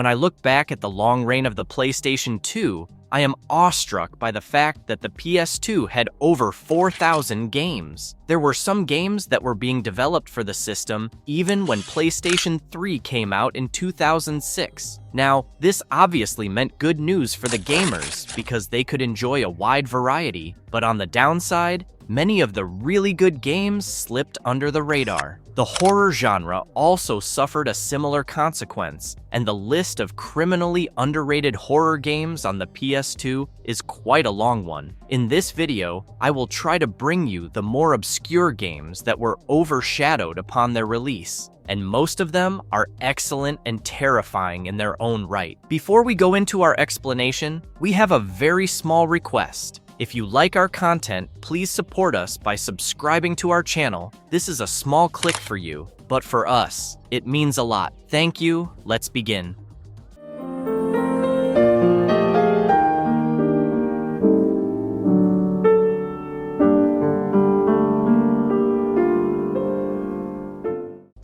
When I look back at the long reign of the PlayStation 2, I am awestruck by the fact that the PS2 had over 4,000 games. There were some games that were being developed for the system even when PlayStation 3 came out in 2006. Now, this obviously meant good news for the gamers because they could enjoy a wide variety, but on the downside, many of the really good games slipped under the radar. The horror genre also suffered a similar consequence, and the list of criminally underrated horror games on the PS2 is quite a long one. In this video, I will try to bring you the more obscure games that were overshadowed upon their release, and most of them are excellent and terrifying in their own right. Before we go into our explanation, we have a very small request. If you like our content, please support us by subscribing to our channel. This is a small click for you, but for us, it means a lot. Thank you. Let's begin.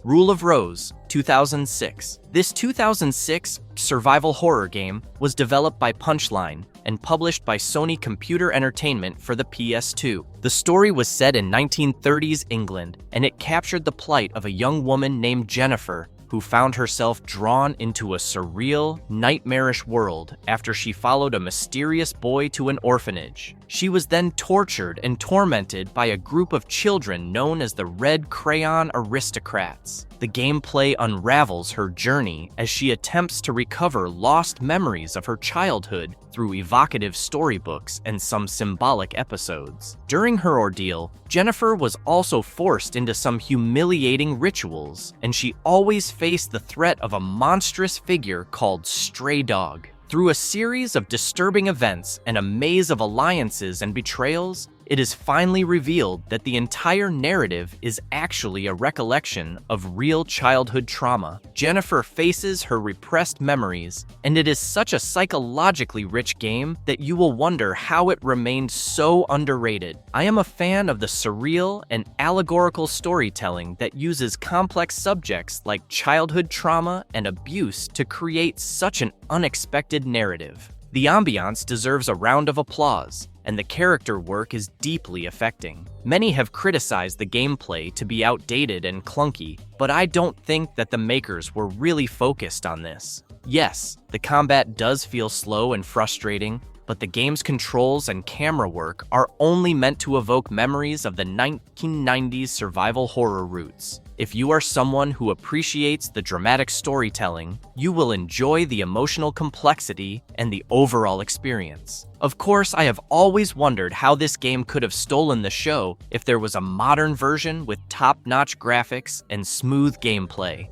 Rule of Rose, 2006. This 2006 survival horror game was developed by Punchline and published by Sony Computer Entertainment for the PS2. The story was set in 1930s England, and it captured the plight of a young woman named Jennifer, who found herself drawn into a surreal, nightmarish world after she followed a mysterious boy to an orphanage. She was then tortured and tormented by a group of children known as the Red Crayon Aristocrats. The gameplay unravels her journey as she attempts to recover lost memories of her childhood through evocative storybooks and some symbolic episodes. During her ordeal, Jennifer was also forced into some humiliating rituals, and she always faced the threat of a monstrous figure called Stray Dog. Through a series of disturbing events and a maze of alliances and betrayals, it is finally revealed that the entire narrative is actually a recollection of real childhood trauma. Jennifer faces her repressed memories, and it is such a psychologically rich game that you will wonder how it remained so underrated. I am a fan of the surreal and allegorical storytelling that uses complex subjects like childhood trauma and abuse to create such an unexpected narrative. The ambiance deserves a round of applause, and the character work is deeply affecting. Many have criticized the gameplay to be outdated and clunky, but I don't think that the makers were really focused on this. Yes, the combat does feel slow and frustrating, but the game's controls and camera work are only meant to evoke memories of the 1990s survival horror roots. If you are someone who appreciates the dramatic storytelling, you will enjoy the emotional complexity and the overall experience. Of course, I have always wondered how this game could have stolen the show if there was a modern version with top-notch graphics and smooth gameplay.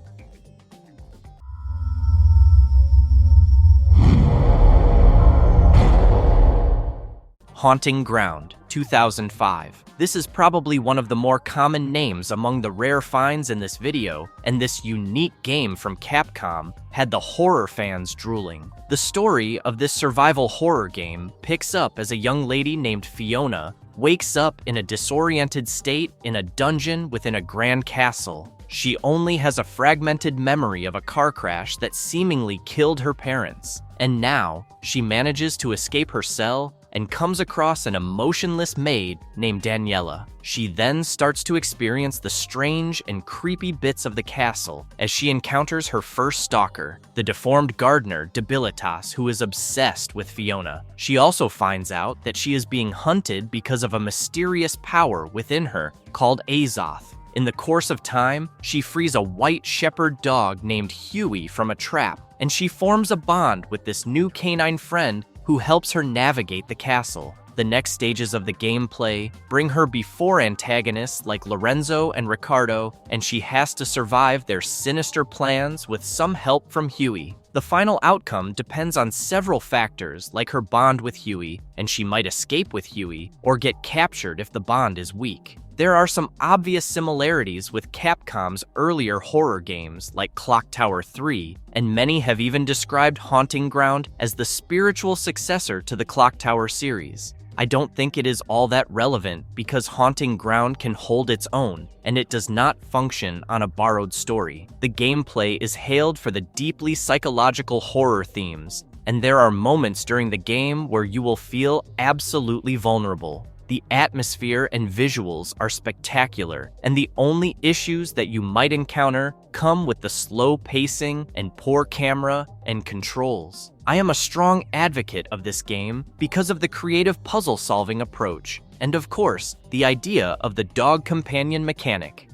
Haunting Ground, 2005. This is probably one of the more common names among the rare finds in this video, and this unique game from Capcom had the horror fans drooling. The story of this survival horror game picks up as a young lady named Fiona wakes up in a disoriented state in a dungeon within a grand castle. She only has a fragmented memory of a car crash that seemingly killed her parents, and now she manages to escape her cell and comes across an emotionless maid named Daniela. She then starts to experience the strange and creepy bits of the castle as she encounters her first stalker, the deformed gardener Debilitas, who is obsessed with Fiona. She also finds out that she is being hunted because of a mysterious power within her called Azoth. In the course of time, she frees a white shepherd dog named Huey from a trap, and she forms a bond with this new canine friend who helps her navigate the castle. The next stages of the gameplay bring her before antagonists like Lorenzo and Ricardo, and she has to survive their sinister plans with some help from Huey. The final outcome depends on several factors like her bond with Huey, and she might escape with Huey or get captured if the bond is weak. There are some obvious similarities with Capcom's earlier horror games like Clock Tower 3, and many have even described Haunting Ground as the spiritual successor to the Clock Tower series. I don't think it is all that relevant because Haunting Ground can hold its own, and it does not function on a borrowed story. The gameplay is hailed for the deeply psychological horror themes, and there are moments during the game where you will feel absolutely vulnerable. The atmosphere and visuals are spectacular, and the only issues that you might encounter come with the slow pacing and poor camera and controls. I am a strong advocate of this game because of the creative puzzle-solving approach, and of course, the idea of the dog companion mechanic.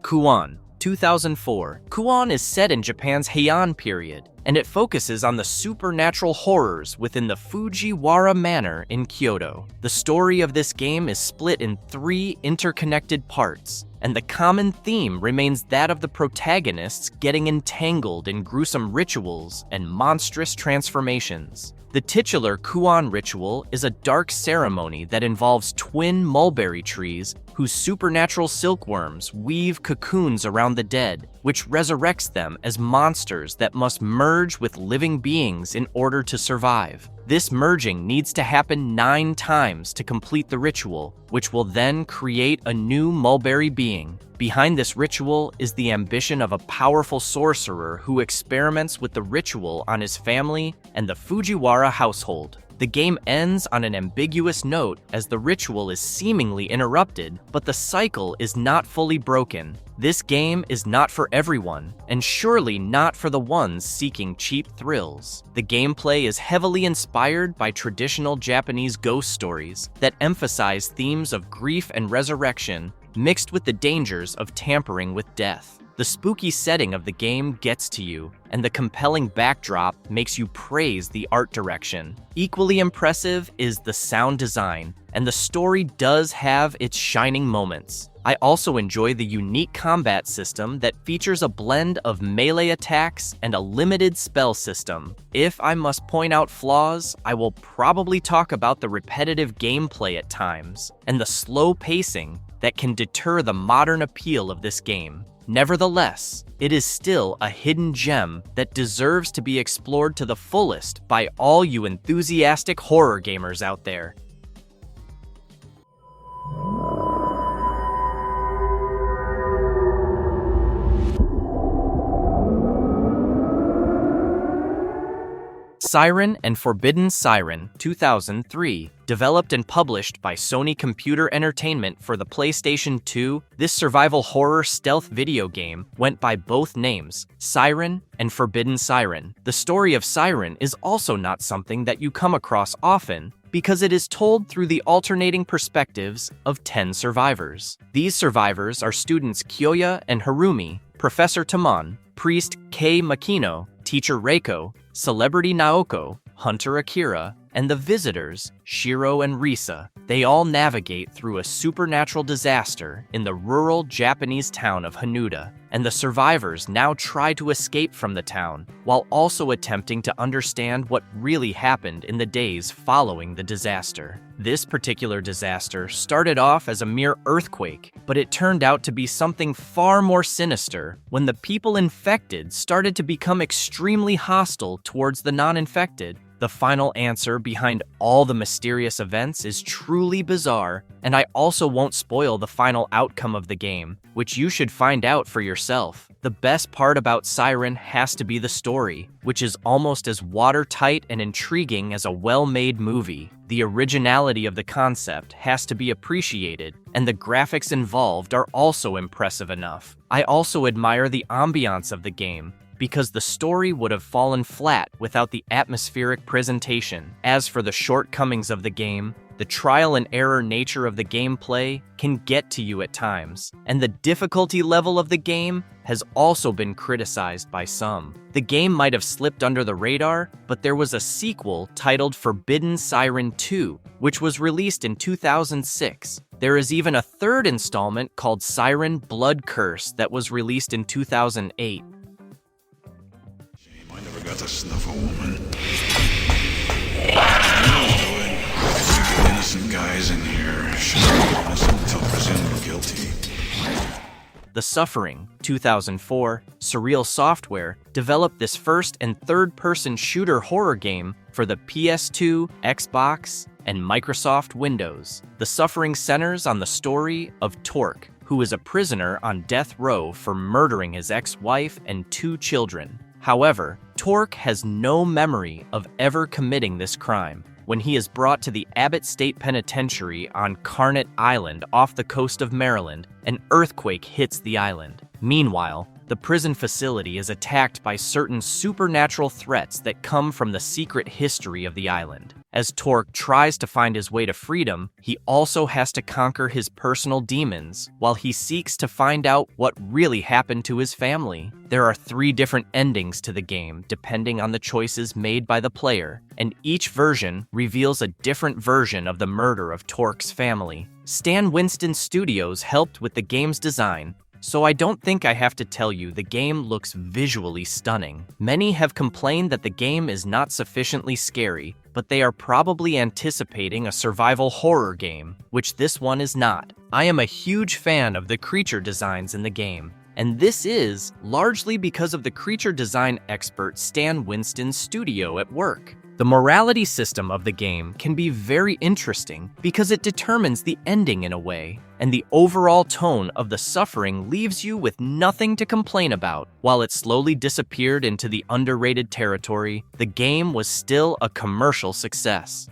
Kuan, 2004. Kuan is set in Japan's Heian period, and it focuses on the supernatural horrors within the Fujiwara Manor in Kyoto. The story of this game is split in 3 interconnected parts, and the common theme remains that of the protagonists getting entangled in gruesome rituals and monstrous transformations. The titular Kuan ritual is a dark ceremony that involves twin mulberry trees whose supernatural silkworms weave cocoons around the dead, which resurrects them as monsters that must merge with living beings in order to survive. This merging needs to happen 9 times to complete the ritual, which will then create a new mulberry being. Behind this ritual is the ambition of a powerful sorcerer who experiments with the ritual on his family and the Fujiwara household. The game ends on an ambiguous note as the ritual is seemingly interrupted, but the cycle is not fully broken. This game is not for everyone, and surely not for the ones seeking cheap thrills. The gameplay is heavily inspired by traditional Japanese ghost stories that emphasize themes of grief and resurrection, mixed with the dangers of tampering with death. The spooky setting of the game gets to you, and the compelling backdrop makes you praise the art direction. Equally impressive is the sound design, and the story does have its shining moments. I also enjoy the unique combat system that features a blend of melee attacks and a limited spell system. If I must point out flaws, I will probably talk about the repetitive gameplay at times, and the slow pacing that can deter the modern appeal of this game. Nevertheless, it is still a hidden gem that deserves to be explored to the fullest by all you enthusiastic horror gamers out there. Siren and Forbidden Siren, 2003. Developed and published by Sony Computer Entertainment for the PlayStation 2, this survival horror stealth video game went by both names, Siren and Forbidden Siren. The story of Siren is also not something that you come across often, because it is told through the alternating perspectives of 10 survivors. These survivors are students Kyoya and Harumi, Professor Tamon, Priest Kei Makino, Teacher Reiko, Celebrity Naoko, Hunter Akira, and the visitors, Shiro and Risa. They all navigate through a supernatural disaster in the rural Japanese town of Hanuda, and the survivors now try to escape from the town, while also attempting to understand what really happened in the days following the disaster. This particular disaster started off as a mere earthquake, but it turned out to be something far more sinister when the people infected started to become extremely hostile towards the non-infected. The final answer behind all the mysterious events is truly bizarre, and I also won't spoil the final outcome of the game, which you should find out for yourself. The best part about Siren has to be the story, which is almost as watertight and intriguing as a well-made movie. The originality of the concept has to be appreciated, and the graphics involved are also impressive enough. I also admire the ambiance of the game, because the story would have fallen flat without the atmospheric presentation. As for the shortcomings of the game, the trial and error nature of the gameplay can get to you at times, and the difficulty level of the game has also been criticized by some. The game might have slipped under the radar, but there was a sequel titled Forbidden Siren 2, which was released in 2006. There is even a third installment called Siren Blood Curse that was released in 2008. I never got to snuff a woman. You know, you get innocent guys in here, shooting innocent until presumed guilty. The Suffering, 2004, Surreal Software developed this first and third-person shooter horror game for the PS2, Xbox, and Microsoft Windows. The Suffering centers on the story of Torque, who is a prisoner on death row for murdering his ex-wife and 2 children. However, Torque has no memory of ever committing this crime. When he is brought to the Abbott State Penitentiary on Carnot Island off the coast of Maryland, an earthquake hits the island. Meanwhile, the prison facility is attacked by certain supernatural threats that come from the secret history of the island. As Torque tries to find his way to freedom, he also has to conquer his personal demons while he seeks to find out what really happened to his family. There are 3 different endings to the game depending on the choices made by the player, and each version reveals a different version of the murder of Torque's family. Stan Winston Studios helped with the game's design, so I don't think I have to tell you the game looks visually stunning. Many have complained that the game is not sufficiently scary, but they are probably anticipating a survival horror game, which this one is not. I am a huge fan of the creature designs in the game, and this is largely because of the creature design expert Stan Winston's studio at work. The morality system of the game can be very interesting because it determines the ending in a way, and the overall tone of The Suffering leaves you with nothing to complain about. While it slowly disappeared into the underrated territory, the game was still a commercial success.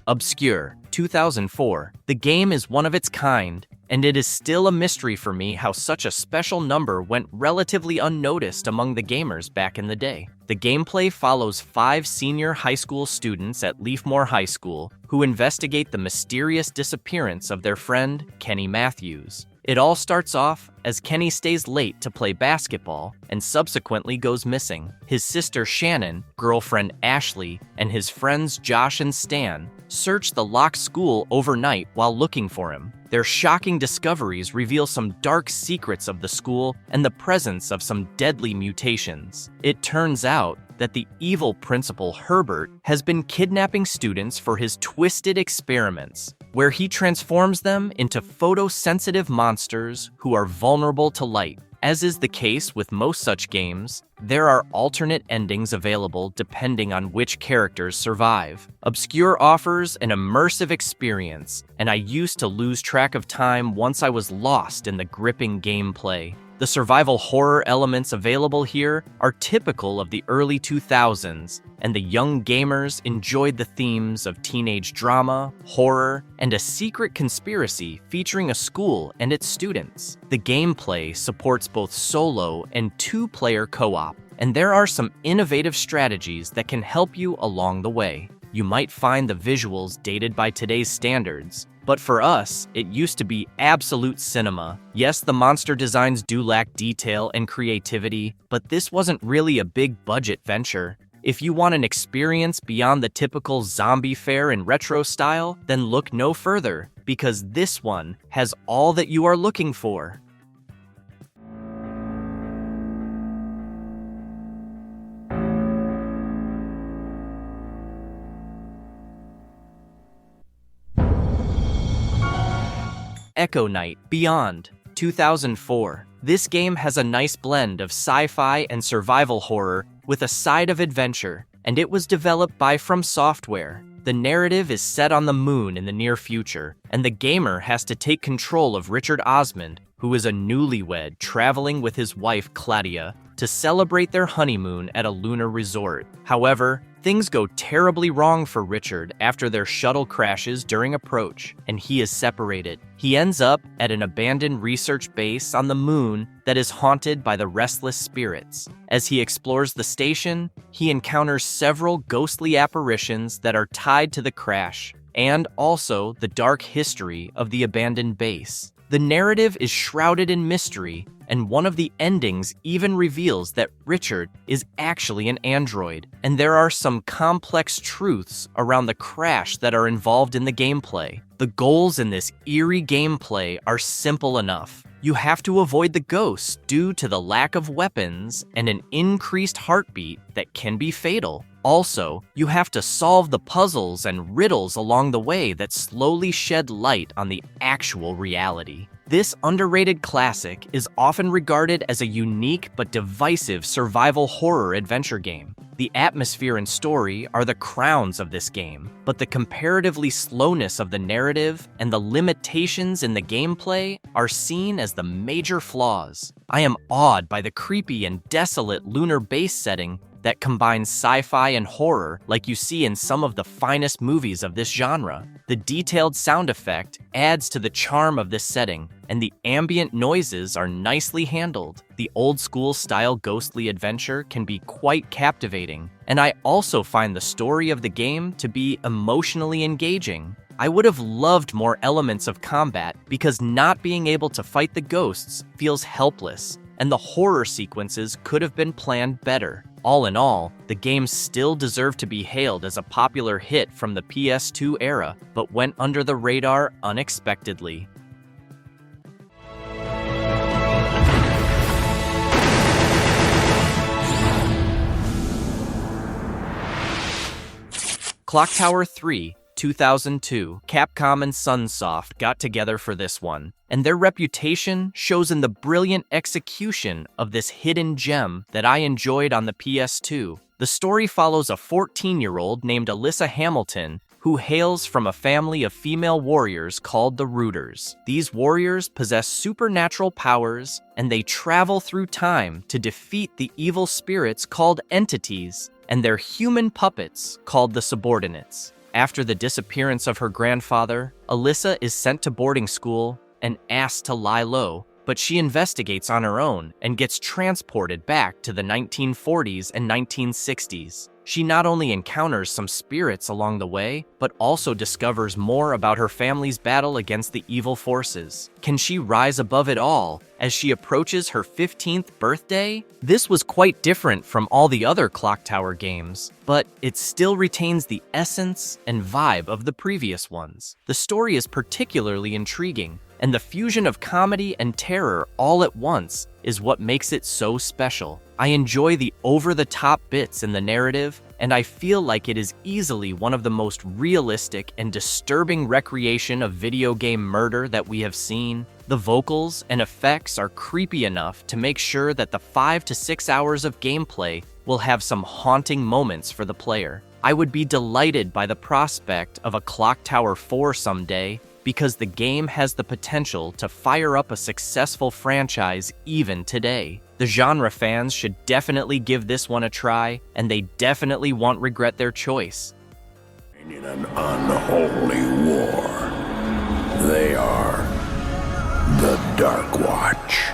Obscure, 2004. The game is one of its kind, and it is still a mystery for me how such a special number went relatively unnoticed among the gamers back in the day. The gameplay follows 5 senior high school students at Leafmore High School who investigate the mysterious disappearance of their friend, Kenny Matthews. It all starts off as Kenny stays late to play basketball and subsequently goes missing. His sister Shannon, girlfriend Ashley, and his friends Josh and Stan search the locked school overnight while looking for him. Their shocking discoveries reveal some dark secrets of the school and the presence of some deadly mutations. It turns out that the evil principal Herbert has been kidnapping students for his twisted experiments, where he transforms them into photosensitive monsters who are vulnerable to light. As is the case with most such games, there are alternate endings available depending on which characters survive. Obscure offers an immersive experience, and I used to lose track of time once I was lost in the gripping gameplay. The survival horror elements available here are typical of the early 2000s, and the young gamers enjoyed the themes of teenage drama, horror, and a secret conspiracy featuring a school and its students. The gameplay supports both solo and 2-player co-op, and there are some innovative strategies that can help you along the way. You might find the visuals dated by today's standards, but for us, it used to be absolute cinema. Yes, the monster designs do lack detail and creativity, but this wasn't really a big budget venture. If you want an experience beyond the typical zombie fare in retro style, then look no further, because this one has all that you are looking for. Echo Night Beyond, 2004. This game has a nice blend of sci-fi and survival horror with a side of adventure, and it was developed by From Software. The narrative is set on the moon in the near future, and the gamer has to take control of Richard Osmond, who is a newlywed traveling with his wife Claudia to celebrate their honeymoon at a lunar resort. However, things go terribly wrong for Richard after their shuttle crashes during approach, and he is separated. He ends up at an abandoned research base on the moon that is haunted by the restless spirits. As he explores the station, he encounters several ghostly apparitions that are tied to the crash, and also the dark history of the abandoned base. The narrative is shrouded in mystery, and one of the endings even reveals that Richard is actually an android, and there are some complex truths around the crash that are involved in the gameplay. The goals in this eerie gameplay are simple enough. You have to avoid the ghosts due to the lack of weapons and an increased heartbeat that can be fatal. Also, you have to solve the puzzles and riddles along the way that slowly shed light on the actual reality. This underrated classic is often regarded as a unique but divisive survival horror adventure game. The atmosphere and story are the crowns of this game, but the comparatively slowness of the narrative and the limitations in the gameplay are seen as the major flaws. I am awed by the creepy and desolate lunar base setting that combines sci-fi and horror like you see in some of the finest movies of this genre. The detailed sound effect adds to the charm of this setting, and the ambient noises are nicely handled. The old-school style ghostly adventure can be quite captivating, and I also find the story of the game to be emotionally engaging. I would have loved more elements of combat because not being able to fight the ghosts feels helpless, and the horror sequences could have been planned better. All in all, the game still deserved to be hailed as a popular hit from the PS2 era, but went under the radar unexpectedly. Clock Tower 3, 2002. Capcom and Sunsoft got together for this one, and their reputation shows in the brilliant execution of this hidden gem that I enjoyed on the PS2. The story follows a 14-year-old named Alyssa Hamilton who hails from a family of female warriors called the Rooters. These warriors possess supernatural powers, and they travel through time to defeat the evil spirits called entities and their human puppets called the subordinates. After the disappearance of her grandfather, Alyssa is sent to boarding school and asked to lie low, but she investigates on her own and gets transported back to the 1940s and 1960s. She not only encounters some spirits along the way, but also discovers more about her family's battle against the evil forces. Can she rise above it all as she approaches her 15th birthday? This was quite different from all the other Clock Tower games, but it still retains the essence and vibe of the previous ones. The story is particularly intriguing, and the fusion of comedy and terror all at once is what makes it so special. I enjoy the over-the-top bits in the narrative, and I feel like it is easily one of the most realistic and disturbing recreation of video game murder that we have seen. The vocals and effects are creepy enough to make sure that the 5 to 6 hours of gameplay will have some haunting moments for the player. I would be delighted by the prospect of a Clock Tower 4 someday, because the game has the potential to fire up a successful franchise even today. The genre fans should definitely give this one a try, and they definitely won't regret their choice. In an unholy war, they are the Dark Watch.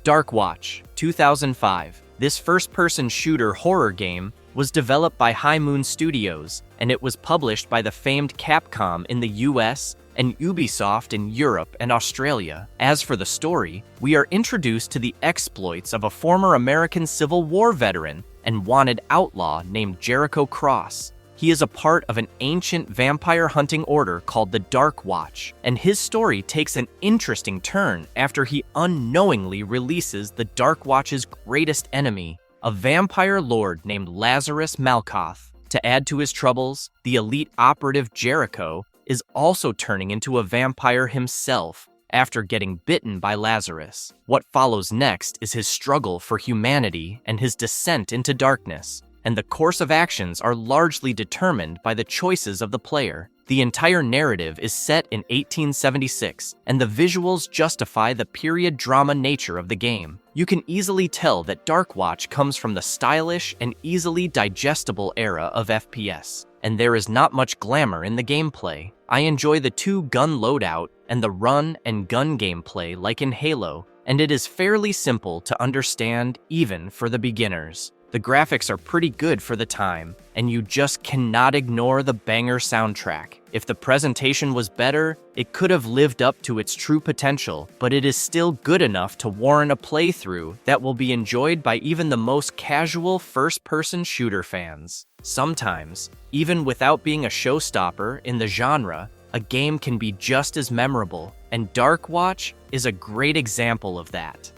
Dark Watch, 2005. This first-person shooter horror game was developed by High Moon Studios, and it was published by the famed Capcom in the US and Ubisoft in Europe and Australia. As for the story, we are introduced to the exploits of a former American Civil War veteran and wanted outlaw named Jericho Cross. He is a part of an ancient vampire hunting order called the Dark Watch, and his story takes an interesting turn after he unknowingly releases the Dark Watch's greatest enemy, a vampire lord named Lazarus Malkoth. To add to his troubles, the elite operative Jericho is also turning into a vampire himself after getting bitten by Lazarus. What follows next is his struggle for humanity and his descent into darkness, and the course of actions are largely determined by the choices of the player. The entire narrative is set in 1876, and the visuals justify the period drama nature of the game. You can easily tell that Dark Watch comes from the stylish and easily digestible era of FPS, and there is not much glamour in the gameplay. I enjoy the two-gun loadout and the run and gun gameplay like in Halo, and it is fairly simple to understand even for the beginners. The graphics are pretty good for the time, and you just cannot ignore the banger soundtrack. If the presentation was better, it could have lived up to its true potential, but it is still good enough to warrant a playthrough that will be enjoyed by even the most casual first-person shooter fans. Sometimes, even without being a showstopper in the genre, a game can be just as memorable, and Dark Watch is a great example of that.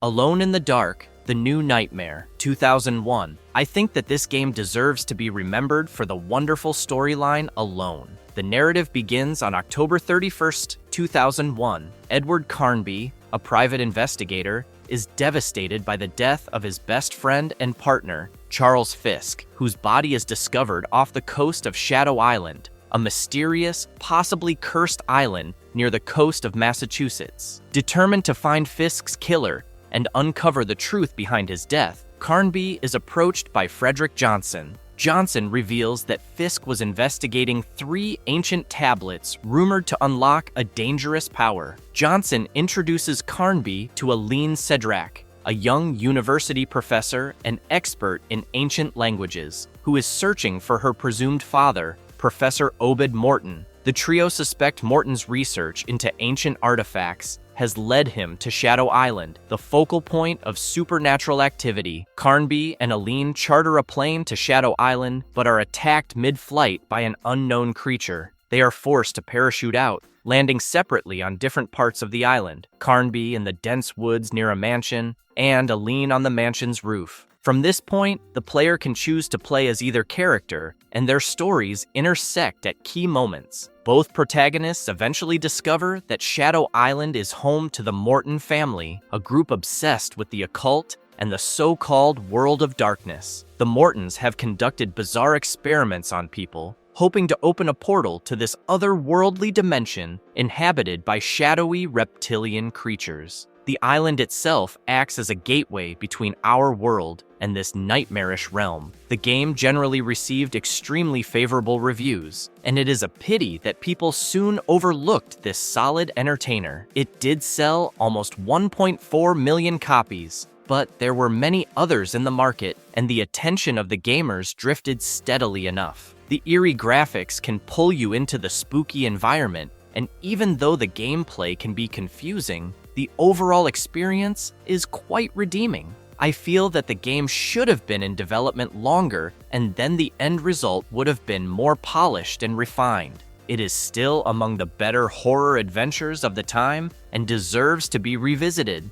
Alone in the Dark, The New Nightmare, 2001. I think that this game deserves to be remembered for the wonderful storyline Alone. The narrative begins on October 31st, 2001. Edward Carnby, a private investigator, is devastated by the death of his best friend and partner, Charles Fisk, whose body is discovered off the coast of Shadow Island, a mysterious, possibly cursed island near the coast of Massachusetts. Determined to find Fisk's killer and uncover the truth behind his death, Carnby is approached by Frederick Johnson. Johnson reveals that Fisk was investigating 3 ancient tablets rumored to unlock a dangerous power. Johnson introduces Carnby to Aline Cedrak, a young university professor and expert in ancient languages, who is searching for her presumed father, Professor Obed Morton. The trio suspect Morton's research into ancient artifacts has led him to Shadow Island, the focal point of supernatural activity. Carnby and Aline charter a plane to Shadow Island, but are attacked mid-flight by an unknown creature. They are forced to parachute out, landing separately on different parts of the island. Carnby in the dense woods near a mansion, and Aline on the mansion's roof. From this point, the player can choose to play as either character, and their stories intersect at key moments. Both protagonists eventually discover that Shadow Island is home to the Morton family, a group obsessed with the occult and the so-called world of darkness. The Mortons have conducted bizarre experiments on people, hoping to open a portal to this otherworldly dimension inhabited by shadowy reptilian creatures. The island itself acts as a gateway between our world and this nightmarish realm. The game generally received extremely favorable reviews, and it is a pity that people soon overlooked this solid entertainer. It did sell almost 1.4 million copies, but there were many others in the market, and the attention of the gamers drifted steadily enough. The eerie graphics can pull you into the spooky environment, and even though the gameplay can be confusing, the overall experience is quite redeeming. I feel that the game should have been in development longer, and then the end result would have been more polished and refined. It is still among the better horror adventures of the time and deserves to be revisited.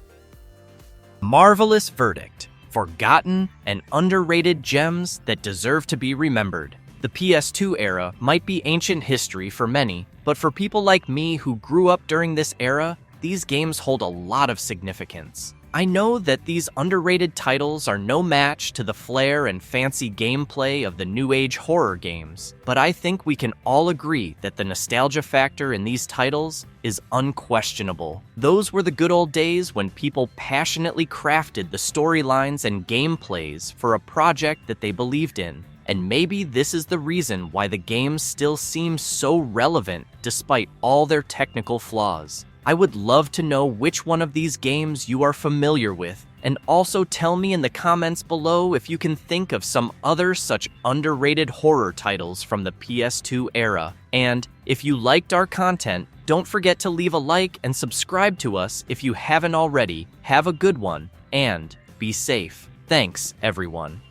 Marvelous verdict. Forgotten and underrated gems that deserve to be remembered. The PS2 era might be ancient history for many, but for people like me who grew up during this era, these games hold a lot of significance. I know that these underrated titles are no match to the flair and fancy gameplay of the new age horror games, but I think we can all agree that the nostalgia factor in these titles is unquestionable. Those were the good old days when people passionately crafted the storylines and gameplays for a project that they believed in. And maybe this is the reason why the games still seem so relevant despite all their technical flaws. I would love to know which one of these games you are familiar with, and also tell me in the comments below if you can think of some other such underrated horror titles from the PS2 era. And if you liked our content, don't forget to leave a like and subscribe to us if you haven't already. Have a good one, and be safe. Thanks, everyone.